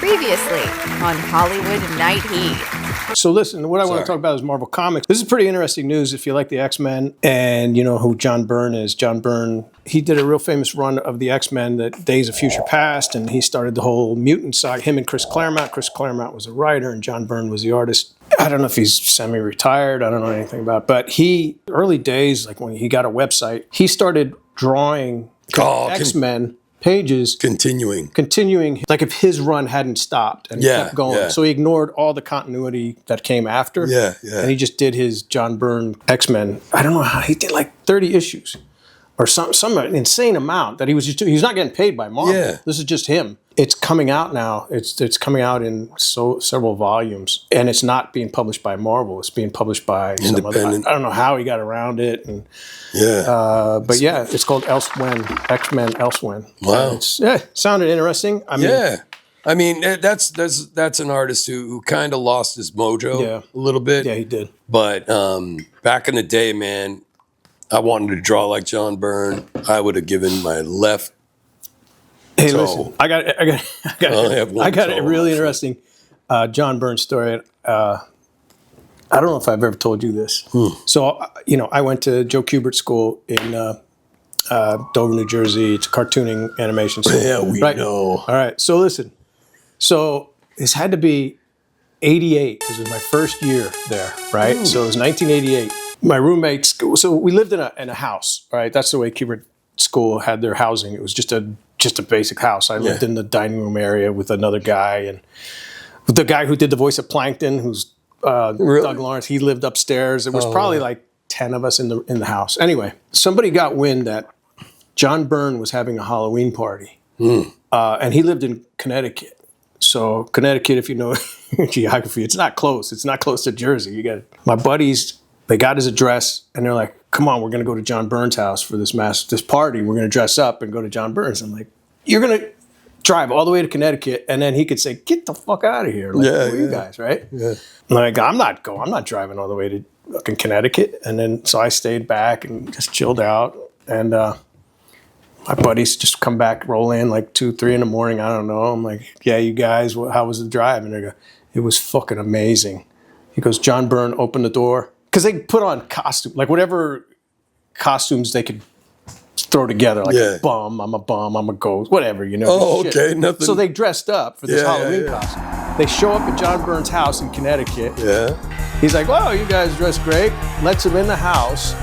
Previously on Hollywood Night Heat. So listen, what I want to talk about is Marvel Comics. This is pretty interesting news if you like the X-Men and you know who John Byrne is. John Byrne, he did a real famous run of the X-Men, the Days of Future Past, and he started the whole mutant saga. Him and Chris Claremont. Chris Claremont was a writer and John Byrne was the artist. I don't know if he's semi-retired. I don't know anything about it. But he, early days, like when he got a website, he started drawing X-Men pages. Continuing. Like if his run hadn't stopped and kept going. Yeah. So he ignored all the continuity that came after. Yeah. And he just did his John Byrne X-Men. I don't know how, he did like 30 issues. Or some insane amount that he was just doing. He's not getting paid by Marvel. Yeah. This is just him. It's coming out now. It's coming out in several volumes, and it's not being published by Marvel. It's being published by some other. I don't know how he got around it. And, but yeah, it's called Xmen, Xmen. Wow. Sounded interesting. I mean, I mean, that's an artist who kind of lost his mojo a little bit. Yeah, he did. But back in the day, man, I wanted to draw like John Byrne. I would have given my left. Hey, listen, I got a really interesting John Byrne story. I don't know if I've ever told you this. So, you know, I went to Joe Kubert School in Dover, New Jersey. It's a cartooning animation school. Yeah, we know. All right. So listen. So this had to be 88 because it was my first year there, right? So it was 1988. My roommates, so we lived in a house, right? That's the way Kubert School had their housing. It was just a basic house. I lived in the dining room area with another guy, and the guy who did the voice of Plankton, who's Doug Lawrence. He lived upstairs. It was probably like 10 of us in the house. Anyway, somebody got wind that John Byrne was having a Halloween party, and he lived in Connecticut. So Connecticut, if you know geography, it's not close. It's not close to Jersey. You got my buddies. They got his address, and they're like, come on, we're going to go to John Byrne's house for this party. We're going to dress up and go to John Byrne's. I'm like, you're going to drive all the way to Connecticut, and then he could say, get the fuck out of here. Like, who are you guys, right? Yeah. I'm like, I'm not driving all the way to fucking Connecticut. And then, so I stayed back and just chilled out. And my buddies just come back, roll in like 2, 3 in the morning. I don't know. I'm like, yeah, you guys, how was the drive? And they go, it was fucking amazing. He goes, John Byrne opened the door. Because they put on costume, like whatever costumes they could throw together, like a bum, I'm a ghost, whatever, you know. Oh, okay, nothing. So they dressed up for this Halloween costume. They show up at John Byrne's house in Connecticut. Yeah. He's like, wow, you guys dress great. Lets them in the house.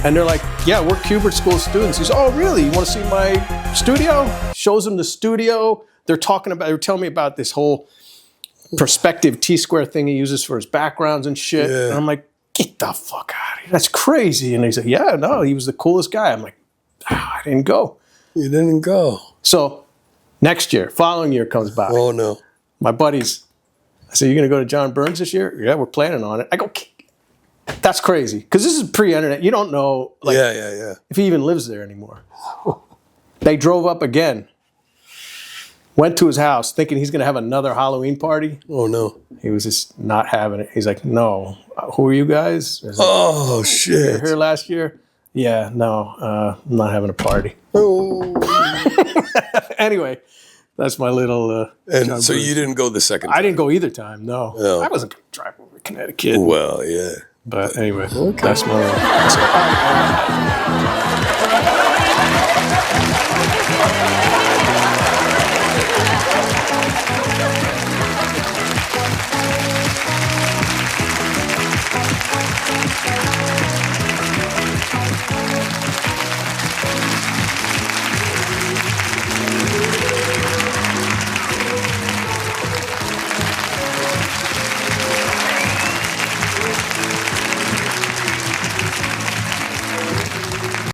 And they're like, yeah, we're Kubert School students. He's, oh, really? You want to see my studio? Shows them the studio. They're telling me about this whole perspective T-square thing he uses for his backgrounds and shit. Yeah. And I'm like, get the fuck out of here. That's crazy. And he said, yeah, no, he was the coolest guy. I'm like, I didn't go. You didn't go. So following year comes by. Oh, no. My buddies, I said, you're going to go to John Byrne's this year? Yeah, we're planning on it. I go, that's crazy. Because this is pre-internet. You don't know if he even lives there anymore. They drove up again. Went to his house thinking he's going to have another Halloween party. Oh, no. He was just not having it. He's like, no. Who are you guys? Like, shit. You were here last year? Yeah, no. I'm not having a party. Oh. Anyway, that's my little... and so you didn't go the second time? I didn't go either time, no. I wasn't going to drive over to Connecticut. Well, yeah. But anyway, that's my little...